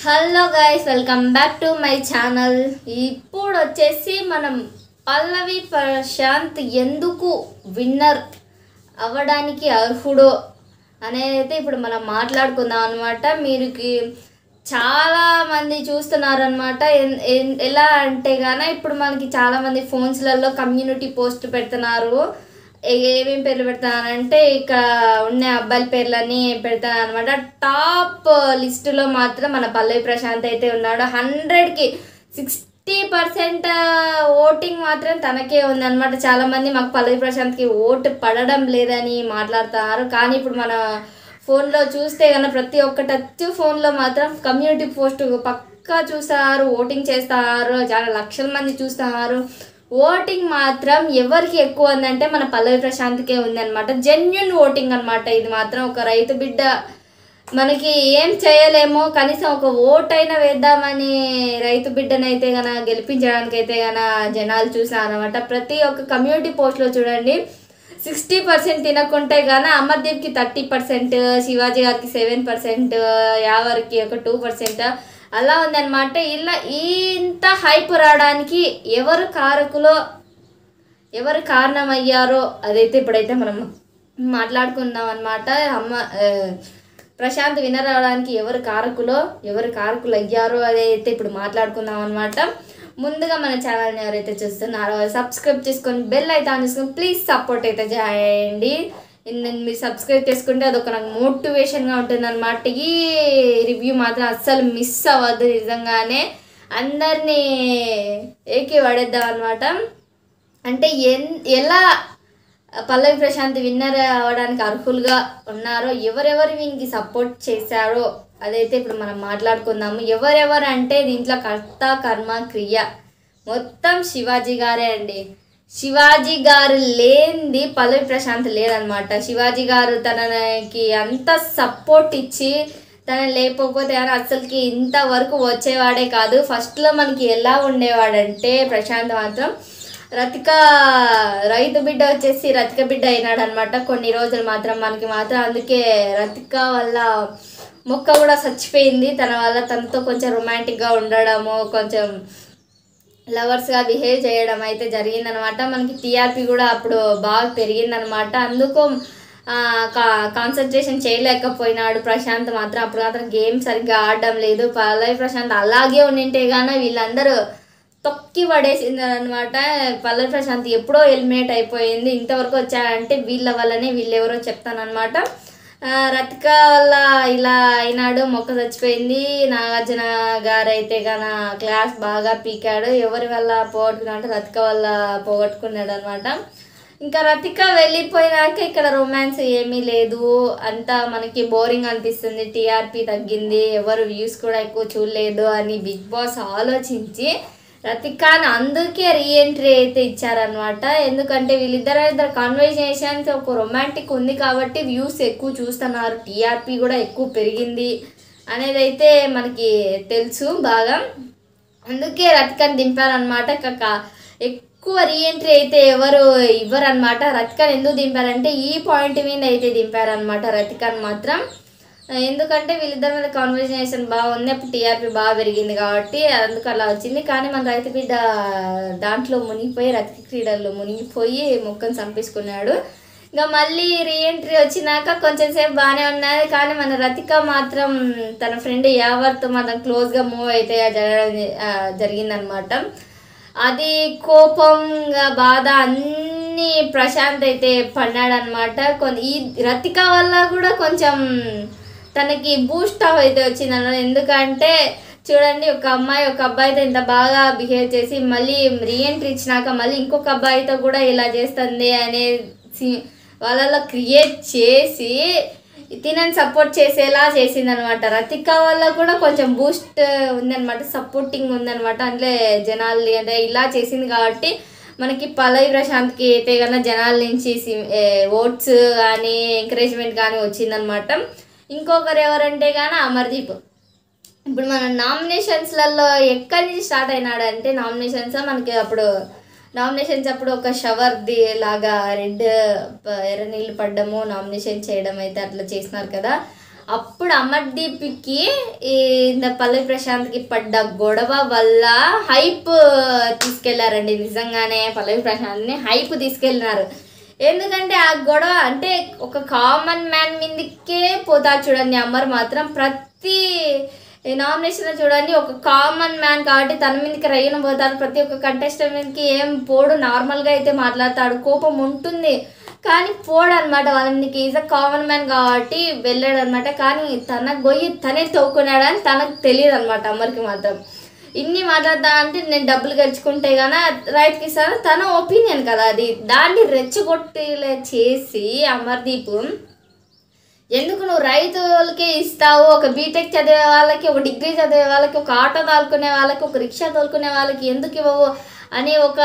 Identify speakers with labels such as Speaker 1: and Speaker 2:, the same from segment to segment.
Speaker 1: Hello guys, welcome back to my channel. ఇప్పుడు వచ్చేసి మనం పల్లవి ప్రశాంత్ ఎందుకు విన్నర్ అవ్వడానికి అర్హుడో అనేది అయితే ఇప్పుడు మనం మాట్లాడుకుందాం అనమాట. మీరుకి చాలామంది చూస్తున్నారనమాట. ఎలా అంటే గాన ఇప్పుడు మనకి చాలామంది ఫోన్స్లలో కమ్యూనిటీ పోస్ట్ పెడుతున్నారు. ఏమేమి పేర్లు పెడతానంటే ఇక్కడ ఉన్న అబ్బాయిల పేర్లన్నీ పెడతాను అనమాట. టాప్ లిస్టులో మాత్రం మన పల్లవి ప్రశాంత్ అయితే ఉన్నాడు. 100కి 60% ఓటింగ్ మాత్రం తనకే ఉందన్నమాట. చాలామంది మాకు పల్లవి ప్రశాంత్కి ఓటు పడడం లేదని మాట్లాడుతున్నారు. కానీ ఇప్పుడు మన ఫోన్లో చూస్తే కన్నా ప్రతి ఒక్క టచ్ ఫోన్లో మాత్రం కమ్యూనిటీ పోస్ట్ పక్కా చూస్తారు, ఓటింగ్ చేస్తారు, చాలా లక్షల మంది చూస్తున్నారు. ఓటింగ్ మాత్రం ఎవరికి ఎక్కువ ఉందంటే మన పల్లవి ప్రశాంత్కే ఉందన్నమాట. జెన్యున్ ఓటింగ్ అనమాట. ఇది మాత్రం ఒక రైతు బిడ్డ మనకి ఏం చేయలేమో, కనీసం ఒక ఓటైనా వేద్దామని రైతు బిడ్డనైతే గన గెలిపించడానికైతే గన జనాలు చూసారనమాట. ప్రతి ఒక్క కమ్యూనిటీ పోస్ట్లో చూడండి 60% తినకుంటే గాన అమర్దీప్కి 30%, శివాజీ గారికి 7%, యావర్కి ఒక 2% అలా ఉందన్నమాట. ఇలా ఇంత హైప్ రావడానికి ఎవరు కారణమయ్యారో అదైతే ఇప్పుడైతే మనం మాట్లాడుకుందాం అనమాట. ప్రశాంత్ విన్నర్ అవడానికి ఎవరు కారకులు అయ్యారో అదైతే ఇప్పుడు మాట్లాడుకుందాం అనమాట. ముందుగా మన ఛానల్ని ఎవరైతే చూస్తున్నారో సబ్స్క్రైబ్ చేసుకొని బెల్ అయితే ఆన్ చేసుకొని ప్లీజ్ సపోర్ట్ అయితే చేయండి. మీరు సబ్స్క్రైబ్ చేసుకుంటే అదొక నాకు మోటివేషన్గా ఉంటుంది అనమాట. ఈ రివ్యూ మాత్రం అస్సలు మిస్ అవ్వద్దు. నిజంగానే అందరినీ ఏకి పడేద్దాం అనమాట. అంటే ఎలా పల్లవి ప్రశాంత్ విన్నర్ అవ్వడానికి అర్హులుగా ఉన్నారో, ఎవరెవరు వీనికి సపోర్ట్ చేశారో అదైతే ఇప్పుడు మనం మాట్లాడుకుందాము. ఎవరెవరు అంటే దీంట్లో కర్త కర్మ క్రియ మొత్తం శివాజీ గారే అండి. శివాజీ గారు లేనిది పల్లవి ప్రశాంత్ లేదనమాట. శివాజీ గారు తనకి అంత సపోర్ట్ ఇచ్చి తన లేకపోతే అని అసలుకి ఇంతవరకు వచ్చేవాడే కాదు. ఫస్ట్లో మనకి ఎలా ఉండేవాడంటే ప్రశాంత్ మాత్రం రైతు బిడ్డ వచ్చేసి రతిక బిడ్డ అయినాడు అనమాట. కొన్ని రోజులు మాత్రం మనకి మాత్రం అందుకే రతిక వల్ల మొక్క కూడా చచ్చిపోయింది. తన వల్ల తనతో కొంచెం రొమాంటిక్గా ఉండడము, కొంచెం లవర్స్గా బిహేవ్ చేయడం అయితే జరిగిందనమాట. మనకి టీఆర్పీ కూడా అప్పుడు బాగా పెరిగిందనమాట. అందుకు కాన్సన్ట్రేషన్ చేయలేకపోయినాడు ప్రశాంత్ మాత్రం. అప్పుడు మాత్రం గేమ్ సరిగ్గా ఆడడం లేదు. పల్లవి ప్రశాంత్ అలాగే ఉండింటే గాన వీళ్ళందరూ తొక్కి పడేసిందనమాట. పల్లవి ప్రశాంత్ ఎప్పుడో ఎలిమినేట్ అయిపోయింది. ఇంతవరకు వచ్చాడంటే వీళ్ళ వల్లనే. వీళ్ళెవరో చెప్తానమాట. రతిక వల్ల ఇలా అయినాడు, మొక్క చచ్చిపోయింది. నాగార్జున గారు అయితే గన క్లాస్ బాగా పీకాడు. ఎవరి వల్ల పోగొట్టుకున్నా అంటే రతిక వల్ల పోగొట్టుకున్నాడు అనమాట. ఇంకా రతిక వెళ్ళిపోయినాక ఇక్కడ రొమాన్స్ ఏమీ లేదు, అంతా మనకి బోరింగ్ అనిపిస్తుంది. టీఆర్పీ తగ్గింది, ఎవరు వ్యూస్ కూడా ఎక్కువ చూడలేదు అని బిగ్ బాస్ ఆలోచించి రతికాని అందుకే రీఎంట్రీ అయితే ఇచ్చారనమాట. ఎందుకంటే వీళ్ళిద్దరు కాన్వర్జేషన్స్ ఒక రొమాంటిక్ ఉంది కాబట్టి వ్యూస్ ఎక్కువ చూస్తున్నారు, టీఆర్పీ కూడా ఎక్కువ పెరిగింది అనేది అయితే మనకి తెలుసు బాగా. అందుకే రతికాని దింపారనమాట. ఎక్కువ రీఎంట్రీ అయితే ఎవరు ఇవ్వరనమాట. రతికాని ఎందుకు దింపారంటే ఈ పాయింట్ మీద అయితే దింపారనమాట రతికాని మాత్రం. ఎందుకంటే వీళ్ళిద్దరి మీద కాన్వర్జేషన్ బాగుంది, అప్పుడు టీఆర్పీ బాగా పెరిగింది కాబట్టి అందుకు అలా వచ్చింది. కానీ మన రైతు బిడ్డ దాంట్లో మునిగిపోయి రతిక క్రీడల్లో మునిగిపోయి మొక్కను చంపేసుకున్నాడు. ఇంకా మళ్ళీ రీఎంట్రీ వచ్చినాక కొంచెం సేపు బాగానే ఉన్నది. కానీ మన రతిక మాత్రం తన ఫ్రెండ్ యావర్తో మాత్రం క్లోజ్గా మూవ్ అయితే జరిగిందనమాట. అది కోపంగా బాధ అన్నీ ప్రశాంత్ అయితే పడినాడనమాట. ఈ రతిక వల్ల కూడా కొంచెం తనకి బూస్ట్ ఆఫ్ అయితే వచ్చిందన్నమాట. ఎందుకంటే చూడండి, ఒక అబ్బాయితో ఇంత బాగా బిహేవ్ చేసి మళ్ళీ రీఎంట్రీ ఇచ్చినాక మళ్ళీ ఇంకొక అబ్బాయితో కూడా ఇలా చేస్తుంది అనేది వాళ్ళలో క్రియేట్ చేసి తినని సపోర్ట్ చేసేలా చేసిందనమాట. రతిక వల్ల కూడా కొంచెం బూస్ట్ ఉందనమాట, సపోర్టింగ్ ఉందనమాట. అంటే జనాలు అంటే ఇలా చేసింది కాబట్టి మనకి పల్లవి ప్రశాంత్కి అయితే కన్నా జనాల నుంచి ఓట్స్ కానీ ఎంకరేజ్మెంట్ కానీ వచ్చిందనమాట. ఇంకొకరు ఎవరంటే కానీ అమర్దీప్. ఇప్పుడు మన నామినేషన్స్లలో ఎక్కడి నుంచి స్టార్ట్ అయినాడంటే నామినేషన్స్ మనకి అప్పుడు ఒక షవర్ది లాగా ఎర్ర నీళ్ళు పడ్డము, నామినేషన్ చేయడం అయితే అట్లా చేసినారు కదా. అప్పుడు అమర్దీప్కి ఈ పల్లవి ప్రశాంత్కి పడ్డ గొడవ వల్ల హైప్ తీసుకెళ్లారండి. నిజంగానే పల్లవి ప్రశాంత్ని హైప్ తీసుకెళ్ళినారు. ఎందుకంటే ఆ గొడవ అంటే ఒక కామన్ మ్యాన్ మీదకే పోతారు చూడండి. అమర్ మాత్రం ప్రతి నామినేషన్ చూడండి, ఒక కామన్ మ్యాన్ కాబట్టి తన మీదకి రయ్యన పోతాడు. ప్రతి ఒక్క కంటెస్టెంట్ మీదకి ఏం పోడు, నార్మల్గా అయితే మాట్లాడతాడు, కోపం ఉంటుంది కానీ పోడు అనమాట. వాళ్ళకి ఈజ్ అ కామన్ మ్యాన్ కాబట్టి వెళ్ళాడు అనమాట. కానీ తన గొయ్యి తనే తోక్కున్నాడని తనకు తెలియదు అనమాట. అమర్కి మాత్రం ఇన్ని మాట్లాడతా అంటే నేను డబ్బులు గెలుచుకుంటే కానీ రైతుకి ఇస్తాను తన ఒపీనియన్ కదా అది. దాన్ని రెచ్చగొట్టేలా చేసి అమర్దీప్ ఎందుకు నువ్వు రైతులకే ఇస్తావు, ఒక బీటెక్ చదివే వాళ్ళకి, ఒక డిగ్రీ చదివే వాళ్ళకి, ఒక ఆటో తోలుకునే వాళ్ళకి, ఒక రిక్షా తోలుకునే వాళ్ళకి ఎందుకు ఇవ్వవు అని ఒక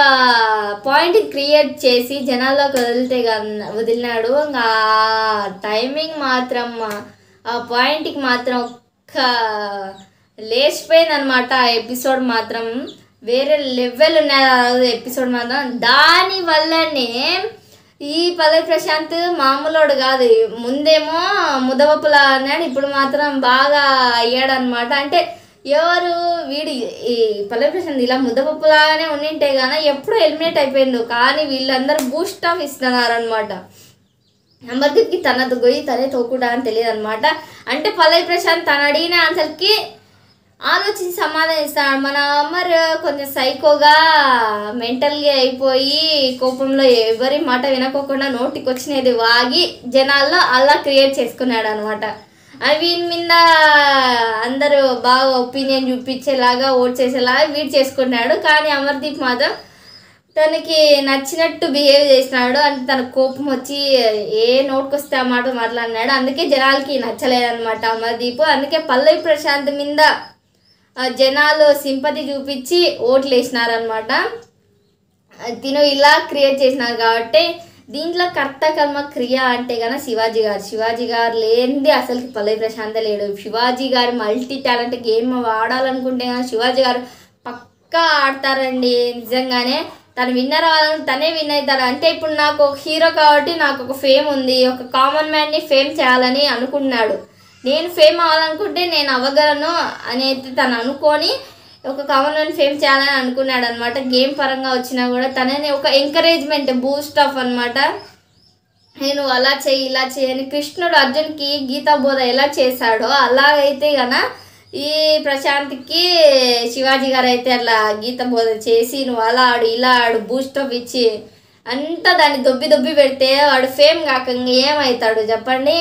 Speaker 1: పాయింట్ క్రియేట్ చేసి జనాల్లోకి వదిలినాడు. ఆ టైమింగ్ మాత్రం ఆ పాయింట్కి మాత్రం ఒక్క లేచిపోయింది అనమాట. ఆ ఎపిసోడ్ మాత్రం వేరే లెవెల్ ఉన్నది ఎపిసోడ్ మాత్రం. దానివల్లనే ఈ పల్లవి ప్రశాంత్ మామూలోడు కాదు. ముందేమో ముదవప్పులా అన్నాడు, ఇప్పుడు మాత్రం బాగా అయ్యాడనమాట. అంటే ఎవరు వీడు ఈ పల్లవి ప్రశాంత్ ఇలా ముద్దపప్పులాగానే ఉండింటే గాన ఎప్పుడో ఎలిమినేట్ అయిపోయిండు. కానీ వీళ్ళందరూ బూస్ట్ ఆఫ్ ఇస్తున్నారు అనమాట. అమర్దీప్కి తనది గొయ్యి తనే తోకుడా అని తెలియదు అనమాట. అంటే పల్లవి ప్రశాంత్ తను అడిగిన ఆన్సర్కి ఆలోచించి సమాధానం ఇస్తాడు. మన అమర్ కొంచెం సైకోగా మెంటల్గా అయిపోయి కోపంలో ఎవరి మాట వినకోకుండా నోటికి వచ్చినది వాగి జనాల్లో అలా క్రియేట్ చేసుకున్నాడు అనమాట. వీని మీద అందరూ బాగా ఒపీనియన్ చూపించేలాగా ఓట్ చేసేలాగా వీడు చేసుకున్నాడు. కానీ అమర్దీప్ మాత్రం తనకి నచ్చినట్టు బిహేవ్ చేసినాడు. అంటే తన కోపం వచ్చి ఏ నోటుకు వస్తే ఆ మాట మాట్లాడినాడు. అందుకే జనాలకి నచ్చలేదన్నమాట అమర్దీప్. అందుకే పల్లవి ప్రశాంత్ మీద జనాలు సింపతి చూపించి ఓట్లు వేసినారనమాట. తిను ఇలా క్రియేట్ చేసినారు కాబట్టి దీంట్లో కర్త కర్మ క్రియ అంటే కన్నా శివాజీ గారు లేనిది అసలుకి పల్లవి ప్రశాంత్ లేడు. శివాజీ గారు మల్టీ టాలెంట్ గేమ్ ఆడాలనుకుంటే కానీ శివాజీ గారు పక్కా ఆడతారండి. నిజంగానే తను విన్నర్ అవ్వాలని తనే విన్ అవుతాడు. అంటే ఇప్పుడు నాకు ఒక హీరో కాబట్టి నాకు ఒక ఫేమ్ ఉంది, ఒక కామన్ మ్యాన్ని ఫేమ్ చేయాలని అనుకున్నాడు. నేను ఫేమ్ అవ్వాలనుకుంటే నేను అవ్వగలను అని అయితే తను అనుకొని ఒక కామన్ మ్యాన్ ఫేమ్ చేయాలని అనుకున్నాడు అనమాట. గేమ్ పరంగా వచ్చినా కూడా తనని ఒక ఎంకరేజ్మెంట్ బూస్ట్ ఆఫ్ అనమాట. నేను అలా చేయి ఇలా చేయని కృష్ణుడు అర్జున్కి గీతా బోధ ఎలా చేశాడో అలాగైతే గన ఈ ప్రశాంత్కి శివాజీ గారు అయితే అట్లా గీత బోధ చేసి నువ్వు అలా ఆడు ఇలా ఆడు బూస్ట్ ఆఫ్ ఇచ్చి అంతా దాన్ని దొబ్బి పెడితే వాడు ఫేమ్ కాకంగా ఏమవుతాడు చెప్పండి.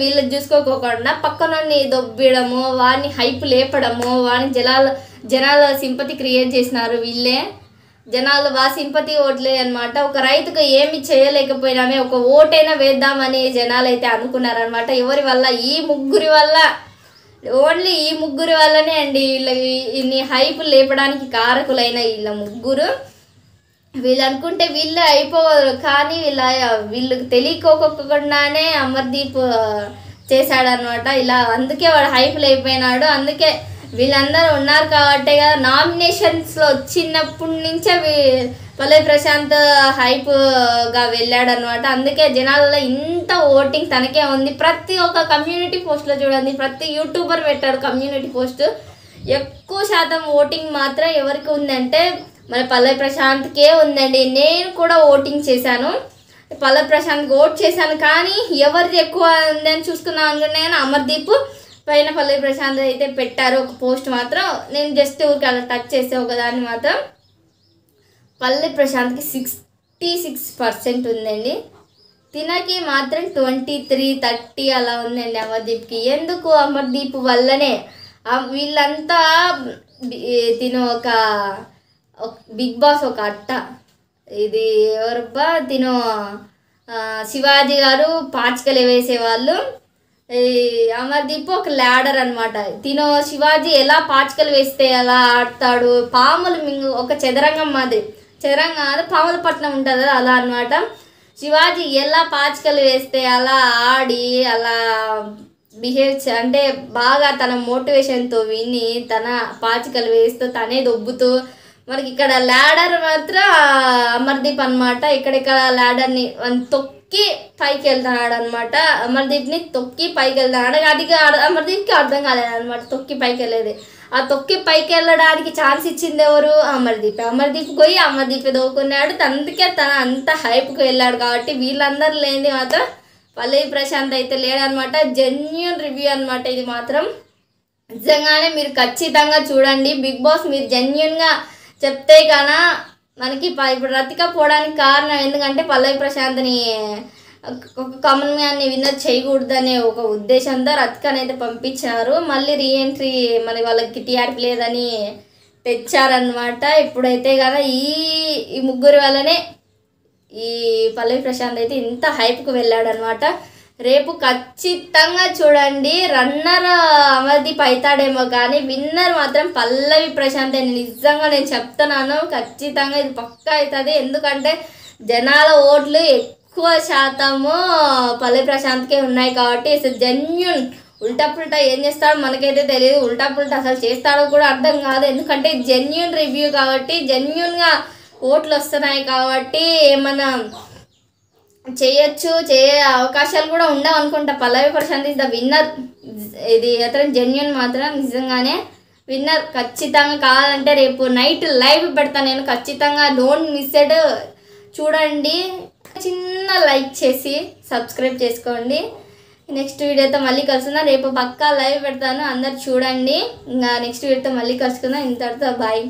Speaker 1: వీళ్ళు చూసుకోకోకుండా పక్కనోని దొబ్బిడము, వాడిని హైప్ లేపడము, వాడిని జనాల సింపతి క్రియేట్ చేసినారు వీళ్ళే. జనాలు సింపతి ఓట్లే అనమాట. ఒక రైతుకు ఏమి చేయలేకపోయినామే ఒక ఓటైనా వేద్దామని జనాలు అయితే అనుకున్నారనమాట. ఎవరి వల్ల? ఈ ముగ్గురి వల్ల, ఓన్లీ ఈ ముగ్గురి వల్లనే అండి ఇన్ని హైప్ లేపడానికి కారకులైన వీళ్ళ ముగ్గురు. వీళ్ళు అనుకుంటే వీళ్ళే అయిపోవాలి కానీ వీళ్ళకి తెలియకోకుండానే అమర్దీప్ చేశాడనమాట ఇలా. అందుకే వాడు హైప్లు అయిపోయినాడు. అందుకే వీళ్ళందరూ ఉన్నారు కాబట్టి కదా నామినేషన్స్లో వచ్చినప్పటి నుంచే పల్లవి ప్రశాంత్ హైప్గా వెళ్ళాడనమాట. అందుకే జనాలలో ఇంత ఓటింగ్ తనకే ఉంది. ప్రతి ఒక్క కమ్యూనిటీ పోస్ట్లో చూడండి, ప్రతి యూట్యూబర్ పెట్టాడు కమ్యూనిటీ పోస్ట్. ఎక్కువ శాతం ఓటింగ్ మాత్రం ఎవరికి ఉందంటే మన పల్లవి ప్రశాంత్కే ఉందండి. నేను కూడా ఓటింగ్ చేశాను, పల్లవి ప్రశాంత్కి ఓట్ చేశాను. కానీ ఎవరిది ఎక్కువ ఉందని చూసుకున్నాను అనుకున్నా కానీ అమర్దీప్ పైన పల్లవి ప్రశాంత్ అయితే పెట్టారు ఒక పోస్ట్ మాత్రం. నేను జస్ట్ ఊరికి అలా టచ్ చేసే ఒకదాన్ని మాత్రం పల్లవి ప్రశాంత్కి 66% ఉందండి. తినకి మాత్రం 23-30 అలా ఉందండి అమర్దీప్కి. ఎందుకు? అమర్దీప్ వల్లనే వీళ్ళంతా తిను ఒక బిగ్ బాస్ ఒక అట్ట. ఇది ఎవరబ్బా తిను శివాజీ గారు పాచికలు వేసేవాళ్ళు, అమర్దీప్ ఒక ల్యాడర్ అనమాట. తిను శివాజీ ఎలా పాచికలు వేస్తే ఎలా ఆడతాడు, పాములు ఒక చదరంగం మాదిరి, చదరంగం కాదు పాముల పట్నం ఉంటుంది కదా అలా అనమాట. శివాజీ ఎలా పాచికలు వేస్తే అలా ఆడి అలా బిహేవ్ అంటే బాగా తన మోటివేషన్తో విని తన పాచికలు వేస్తూ తనే దొబ్బుతూ మనకి ఇక్కడ ల్యాడర్ మాత్రం అమర్దీప్ అనమాట. ఇక్కడిక్కడ ల్యాడర్ని తొక్కి పైకి వెళ్తున్నాడు అనమాట. అమర్దీప్ని తొక్కి పైకి వెళ్తున్నాడు. అది అమర్దీప్కి అర్థం కాలేదన్నమాట తొక్కి పైకి వెళ్ళేది. ఆ తొక్కి పైకి వెళ్ళడానికి ఛాన్స్ ఇచ్చింది ఎవరు? అమర్దీప్ పోయి అమర్దీప్ దోకున్నాడు. అందుకే తన అంత హైప్కి వెళ్ళాడు. కాబట్టి వీళ్ళందరూ లేనిది మాత్రం పల్లవి ప్రశాంత్ అయితే లేడనమాట. జెన్యూన్ రివ్యూ అనమాట ఇది మాత్రం. నిజంగానే మీరు ఖచ్చితంగా చూడండి బిగ్ బాస్. మీరు జెన్యూన్గా చెప్తే కన్నా మనకి ఇప్పుడు రతిక పోవడానికి కారణం ఎందుకంటే పల్లవి ప్రశాంత్ని ఒక కామన్ మ్యాన్ని విన్నర్ చేయకూడదనే ఒక ఉద్దేశంతో రతికని అయితే పంపించారు. మళ్ళీ రీఎంట్రీ మరి వాళ్ళకి టీఆర్పీ లేదని తెచ్చారనమాట. ఇప్పుడైతే కదా ఈ ముగ్గురు వల్లనే ఈ పల్లవి ప్రశాంత్ అయితే ఇంత హైప్కి వెళ్ళాడనమాట. రేపు ఖచ్చితంగా చూడండి. రన్నర్ అమర్దీప్ అవుతాడేమో కానీ విన్నర్ మాత్రం పల్లవి ప్రశాంత్ అని నిజంగా నేను చెప్తున్నాను. ఖచ్చితంగా ఇది పక్కా అవుతుంది. ఎందుకంటే జనాల ఓట్లు ఎక్కువ శాతము పల్లవి ప్రశాంత్కే ఉన్నాయి కాబట్టి జెన్యూన్. ఉల్టా పుల్టా ఏం చేస్తాడో మనకైతే తెలియదు. ఉల్టా పుల్టా అసలు చేస్తాడో కూడా అర్థం కాదు. ఎందుకంటే జెన్యూన్ రివ్యూ కాబట్టి జెన్యూన్గా ఓట్లు వస్తున్నాయి కాబట్టి ఏమన్నా చేయొచ్చు, అవకాశాలు కూడా ఉండవు అనుకుంటా. పల్లవి ప్రశాంత్ ఇస్ ద విన్నర్. ఇది అతను జెన్యూన్ మాత్రం నిజంగానే విన్నర్ ఖచ్చితంగా. కావాలంటే రేపు నైట్ లైవ్ పెడతాను నేను ఖచ్చితంగా. Don't miss it. చూడండి. చిన్న లైక్ చేసి సబ్స్క్రైబ్ చేసుకోండి. నెక్స్ట్ వీడియోతో మళ్ళీ కలుసుకుందాం. రేపు పక్కా లైవ్ పెడతాను, అందరు చూడండి. ఇంకా నెక్స్ట్ వీడియోతో మళ్ళీ కలుసుకుందాం. ఇంతటితో బాయ్.